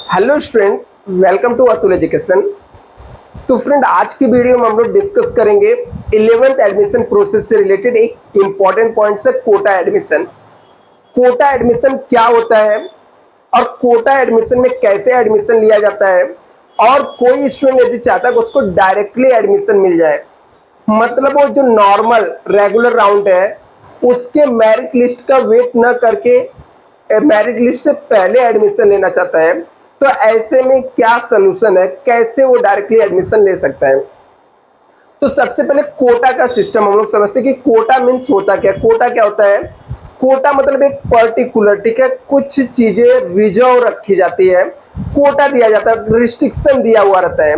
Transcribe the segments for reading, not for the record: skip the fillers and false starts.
Hello student, welcome to Atul education. तो friend, आज की वीडियो में हम लोग डिस्कस करेंगे 11th एडमिशन प्रोसेस से रिलेटेड एक इंपॉर्टेंट पॉइंट है कोटा एडमिशन। कोटा एडमिशन क्या होता है और कोटा एडमिशन में कैसे एडमिशन लिया जाता है, और कोई स्टूडेंट यदि चाहता है कि उसको डायरेक्टली एडमिशन मिल जाए, मतलब वो जो नॉर्मल रेगुलर राउंड है उसके मेरिट लिस्ट का वेट न करके मेरिट लिस्ट से पहले एडमिशन लेना चाहता है, तो ऐसे में क्या सोल्यूशन है, कैसे वो डायरेक्टली एडमिशन ले सकता है। तो सबसे पहले कोटा का सिस्टम हम लोग समझते हैं कि कोटा मीन्स होता क्या। कोटा क्या होता है? कोटा मतलब एक पर्टिकुलर, ठीक है, कुछ चीजें रिजर्व रखी जाती है, कोटा दिया जाता है, रिस्ट्रिक्शन दिया हुआ रहता है।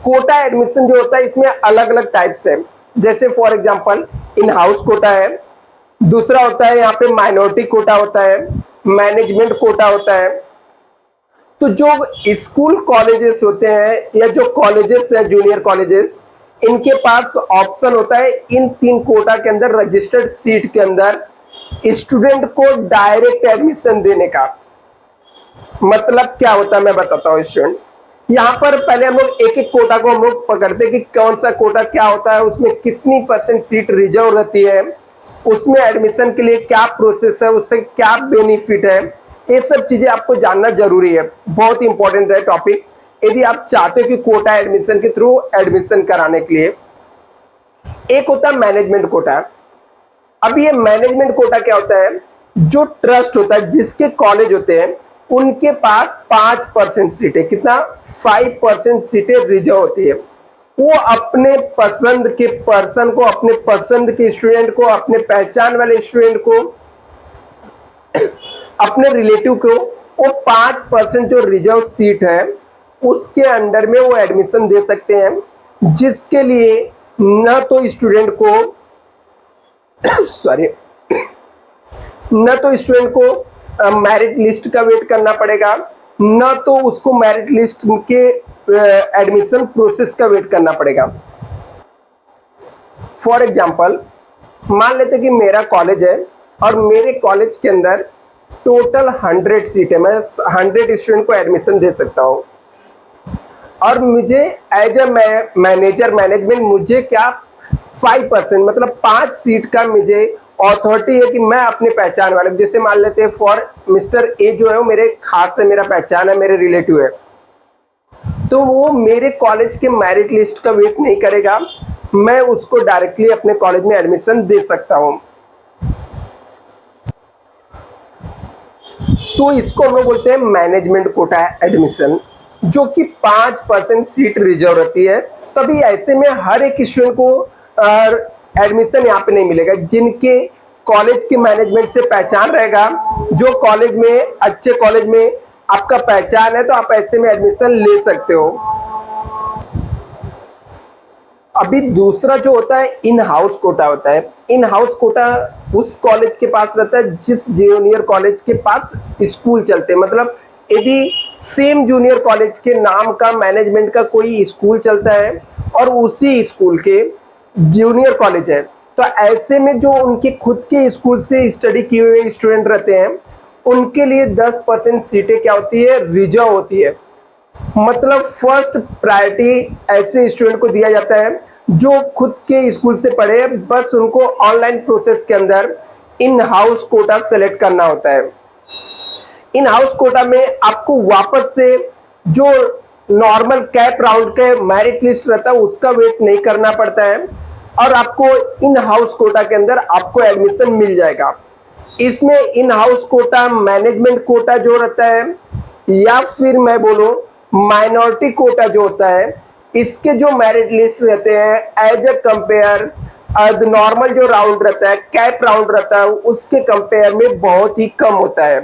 कोटा एडमिशन जो होता है इसमें अलग अलग टाइप्स है, जैसे for example in house quota है, दूसरा होता है यहाँ पे माइनॉरिटी कोटा होता है, मैनेजमेंट कोटा होता है। तो जो स्कूल कॉलेजेस होते हैं या जो कॉलेजेस हैं जूनियर कॉलेजेस, इनके पास ऑप्शन होता है इन तीन कोटा के अंदर रजिस्टर्ड सीट के अंदर स्टूडेंट को डायरेक्ट एडमिशन देने का। मतलब क्या होता है मैं बताता हूँ स्टूडेंट। यहाँ पर पहले हम लोग एक एक कोटा को हम लोग पकड़ते हैं कि कौन सा कोटा क्या होता है, उसमें कितनी % सीट रिजर्व रहती है, उसमें एडमिशन के लिए क्या प्रोसेस है, उससे क्या बेनिफिट है, ये सब चीजें आपको जानना जरूरी है। बहुत इंपॉर्टेंट है टॉपिक यदि आप चाहते हो कि कोटा एडमिशन के थ्रू एडमिशन कराने के लिए। एक होता है मैनेजमेंट कोटा। अब ये मैनेजमेंट कोटा क्या होता है? जो ट्रस्ट होता है, जिसके कॉलेज होते हैं उनके पास 5% सीटें, कितना 5% सीटें रिजर्व होती है। वो अपने पसंद के पर्सन को, अपने पसंद के स्टूडेंट को, अपने पहचान वाले स्टूडेंट को, अपने रिलेटिव को वो 5% जो रिजर्व सीट है उसके अंडर में वो एडमिशन दे सकते हैं, जिसके लिए न तो स्टूडेंट को सॉरी न तो स्टूडेंट को मेरिट लिस्ट का वेट करना पड़ेगा, न तो उसको मेरिट लिस्ट के एडमिशन प्रोसेस का वेट करना पड़ेगा। फॉर एग्जांपल, मान लेते कि मेरा कॉलेज है और मेरे कॉलेज के अंदर टोटल 100 सीट है, मैं 100 स्टूडेंट को एडमिशन दे सकता हूं, और मुझे एज ए मैनेजर मैनेजमेंट मुझे क्या 5% मतलब 5 सीट का मुझे अथॉरिटी है कि मैं अपने पहचान वाले, जैसे मान लेते हैं फॉर मिस्टर ए जो है वो मेरे खास है, मेरा पहचान है, मेरे रिलेटिव है, तो वो मेरे कॉलेज के मेरिट लिस्ट का वेट नहीं करेगा, मैं उसको डायरेक्टली अपने कॉलेज में एडमिशन दे सकता हूं। तो इसको हम लोग बोलते हैं मैनेजमेंट कोटा एडमिशन, जो कि 5% सीट रिजर्व रहती है। तभी ऐसे में हर एक स्टूडेंट को एडमिशन यहाँ पे नहीं मिलेगा। जिनके कॉलेज के मैनेजमेंट से पहचान रहेगा, जो कॉलेज में अच्छे कॉलेज में आपका पहचान है, तो आप ऐसे में एडमिशन ले सकते हो। अभी दूसरा जो होता है इन हाउस कोटा होता है। इन हाउस कोटा उस कॉलेज के पास रहता है जिस जूनियर कॉलेज के पास स्कूल चलते हैं, मतलब यदि सेम जूनियर कॉलेज के नाम का मैनेजमेंट का कोई स्कूल चलता है और उसी स्कूल के जूनियर कॉलेज है, तो ऐसे में जो उनके खुद के स्कूल से स्टडी किए हुए स्टूडेंट रहते हैं उनके लिए 10% सीटें क्या होती है? रिजर्व होती है। मतलब फर्स्ट प्रायोरिटी ऐसे स्टूडेंट को दिया जाता है जो खुद के स्कूल से पढ़े, बस उनको ऑनलाइन प्रोसेस के अंदर इन हाउस कोटा सेलेक्ट करना होता है। इन हाउस कोटा में आपको वापस से जो नॉर्मल कैप राउंड के मेरिट लिस्ट रहता है उसका वेट नहीं करना पड़ता है, और आपको इन हाउस कोटा के अंदर आपको एडमिशन मिल जाएगा। इसमें in house quota, management quota जो रहता है, या फिर मैं बोलूं माइनॉरिटी कोटा जो होता है, इसके जो मेरिट लिस्ट रहते हैं एज ए कंपेयर नॉर्मल जो राउंड रहता है, कैप राउंड रहता है, उसके कंपेयर में बहुत ही कम होता है।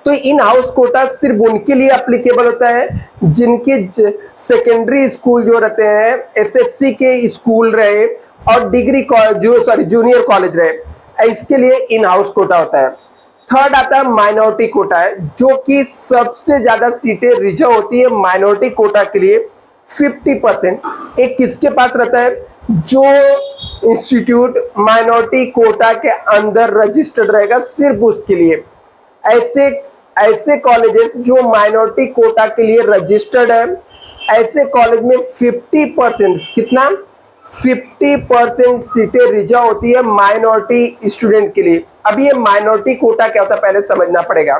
तो इन हाउस कोटा सिर्फ उनके लिए एप्लीकेबल होता है जिनके सेकेंडरी स्कूल जो रहते हैं, एसएससी के स्कूल रहे और डिग्री जूनियर कॉलेज रहे, इसके लिए इन हाउस कोटा होता है। थर्ड आता है माइनॉरिटी कोटा है, जो कि सबसे ज्यादा सीटें रिजर्व होती है माइनॉरिटी कोटा के लिए 50%। एक किसके पास रहता है? जो इंस्टीट्यूट माइनॉरिटी कोटा के अंदर रजिस्टर्ड रहेगा, सिर्फ उसके लिए। ऐसे ऐसे कॉलेजेस जो माइनॉरिटी कोटा के लिए रजिस्टर्ड है, ऐसे कॉलेज में 50% कितना 50% सीटें रिजर्व होती है माइनॉरिटी स्टूडेंट के लिए। अभी ये माइनॉरिटी कोटा क्या होता है पहले समझना पड़ेगा।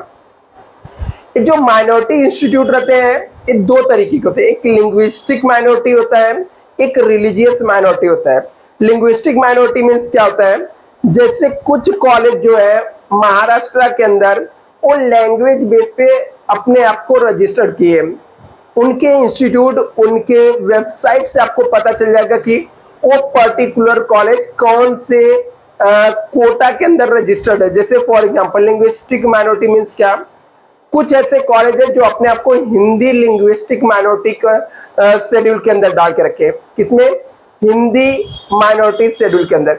ये जो माइनॉरिटी इंस्टीट्यूट रहते हैं ये दो तरीके के होते हैं, एक लिंग्विस्टिक माइनॉरिटी होता है, एक रिलीजियस माइनॉरिटी होता है। लिंग्विस्टिक माइनॉरिटी मीन्स क्या होता है, जैसे कुछ कॉलेज जो है महाराष्ट्र के अंदर वो लैंग्वेज बेस पे अपने आप को रजिस्टर्ड किए, उनके इंस्टीट्यूट उनके वेबसाइट से आपको पता चल जाएगा कि वो पर्टिकुलर कॉलेज कौन से कोटा के अंदर रजिस्टर्ड है। जैसे for example linguistic minority means क्या, कुछ ऐसे कॉलेज है जो अपने आप को हिंदी लिंग्विस्टिक माइनॉरिटी का शेड्यूल के अंदर डाल के रखे, किसमें, हिंदी माइनॉरिटी शेड्यूल के अंदर।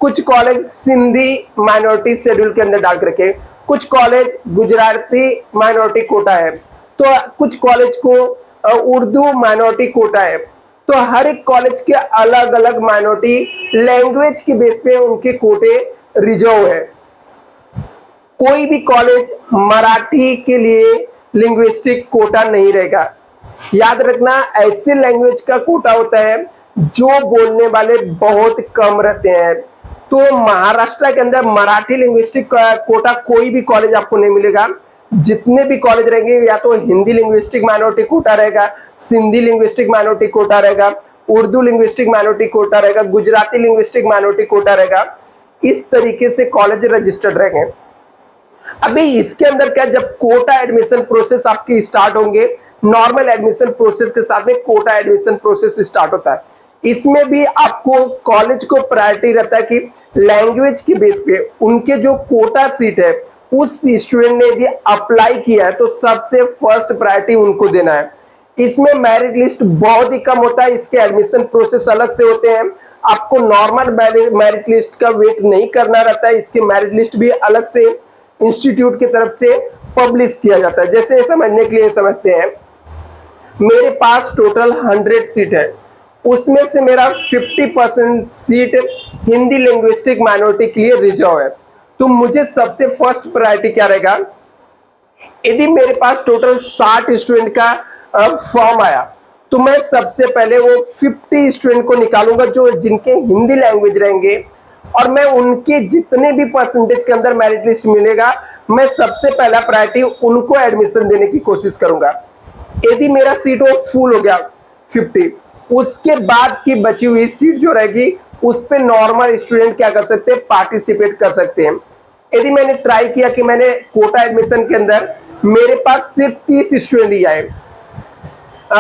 कुछ कॉलेज सिंधी माइनॉरिटी शेड्यूल के अंदर डाल के रखे, कुछ कॉलेज गुजराती माइनॉरिटी कोटा है, तो कुछ कॉलेज को उर्दू माइनॉरिटी कोटा है। तो हर एक कॉलेज के अलग अलग माइनॉरिटी लैंग्वेज के बेस पे उनके कोटे रिजर्व है। कोई भी कॉलेज मराठी के लिए लिंग्विस्टिक कोटा नहीं रहेगा। याद रखना ऐसे लैंग्वेज का कोटा होता है जो बोलने वाले बहुत कम रहते हैं। तो महाराष्ट्र के अंदर मराठी लिंग्विस्टिक कोटा कोई भी कॉलेज आपको नहीं मिलेगा। जितने भी कॉलेज रहेंगे या तो हिंदी लिंग्विस्टिक माइनॉरिटी कोटा रहेगा, सिंधी लिंग्विस्टिक माइनॉरिटी कोटा रहेगा, उर्दू लिंग्विस्टिक माइनॉरिटी कोटा रहेगा, गुजराती लिंग्विस्टिक माइनॉरिटी कोटा रहेगा। इस तरीके से कॉलेज रजिस्टर्ड रहेंगे। अभी इसके अंदर क्या, जब कोटा एडमिशन प्रोसेस आपकी स्टार्ट होंगे, नॉर्मल एडमिशन प्रोसेस के साथ में कोटा एडमिशन प्रोसेस स्टार्ट होता है। इसमें भी आपको कॉलेज को प्रायोरिटी रहता है कि लैंग्वेज के बेस पे उनके जो कोटा सीट है उस स्टूडेंट ने यदि अप्लाई किया है तो सबसे फर्स्ट प्रायोरिटी उनको देना है। इसमें मेरिट लिस्ट बहुत ही कम होता है, इसके एडमिशन प्रोसेस अलग से होते हैं। आपको नॉर्मल मेरिट लिस्ट का वेट नहीं करना रहता है, इसके मेरिट लिस्ट भी अलग से इंस्टीट्यूट की तरफ से पब्लिश किया जाता है। जैसे समझने के लिए समझते हैं, मेरे पास टोटल 100 सीट है, उसमें से मेरा 50% सीट हिंदी लिंग्विस्टिक माइनॉरिटी के लिए रिजर्व है। तो मुझे सबसे फर्स्ट प्रायोरिटी क्या रहेगा, यदि मेरे पास टोटल 60 स्टूडेंट का फॉर्म आया तो मैं सबसे पहले वो 50 स्टूडेंट को निकालूंगा जो जिनके हिंदी लैंग्वेज रहेंगे, और मैं उनके जितने भी परसेंटेज के अंदर मेरिट लिस्ट मिलेगा मैं सबसे पहला प्रायोरिटी उनको एडमिशन देने की कोशिश करूंगा। यदि मेरा सीट वो फुल हो गया 50, उसके बाद की बची हुई सीट जो रहेगी उस पे नॉर्मल स्टूडेंट क्या कर सकते हैं, पार्टिसिपेट कर सकते हैं। यदि मैंने ट्राई किया कि मैंने कोटा एडमिशन के अंदर मेरे पास सिर्फ 30 स्टूडेंट ही आए,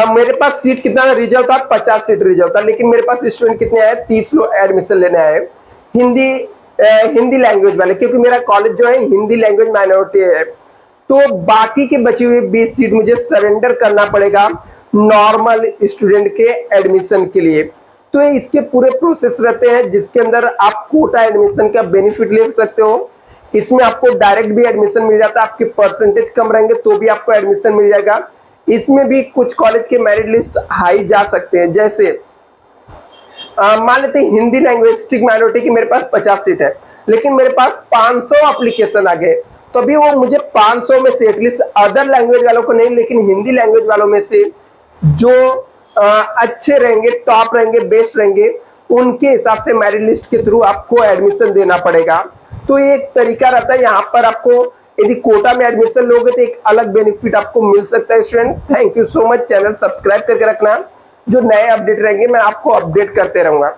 मेरे पास सीट कितना रिजर्व था, 50 सीट रिजर्व था, लेकिन मेरे पास स्टूडेंट कितने आए, 30 लोग एडमिशन लेने आए हिंदी लैंग्वेज वाले, क्योंकि मेरा कॉलेज जो है हिंदी लैंग्वेज माइनॉरिटी है। तो बाकी के बची हुई 20 सीट मुझे सरेंडर करना पड़ेगा नॉर्मल स्टूडेंट के एडमिशन के लिए। तो इसके पूरे प्रोसेस रहते हैं जिसके अंदर आप कोटा एडमिशन का बेनिफिट ले सकते हो। इसमें आपको डायरेक्ट भी एडमिशन मिल जाता है, आपके परसेंटेज कम रहेंगे तो भी आपको एडमिशन मिल जाएगा। इसमें भी कुछ कॉलेज के मेरिट लिस्ट हाई जा सकते हैं, जैसे मान लेते हैं हिंदी लैंग्वेजिस्टिक माइनॉरिटी की मेरे पास 50 सीट है, लेकिन मेरे पास 500 एप्लीकेशन आ गए, तो अभी वो मुझे 500 में से एटलीस्ट अदर लैंग्वेज वालों को नहीं, लेकिन हिंदी लैंग्वेज वालों में से जो अच्छे रहेंगे, टॉप रहेंगे, बेस्ट रहेंगे, उनके हिसाब से मेरिट लिस्ट के थ्रू आपको एडमिशन देना पड़ेगा। तो ये एक तरीका रहता है। यहाँ पर आपको यदि कोटा में एडमिशन लोगे तो एक अलग बेनिफिट आपको मिल सकता है। Student, thank you so much. Channel subscribe करके रखना, जो नए अपडेट रहेंगे मैं आपको अपडेट करते रहूंगा।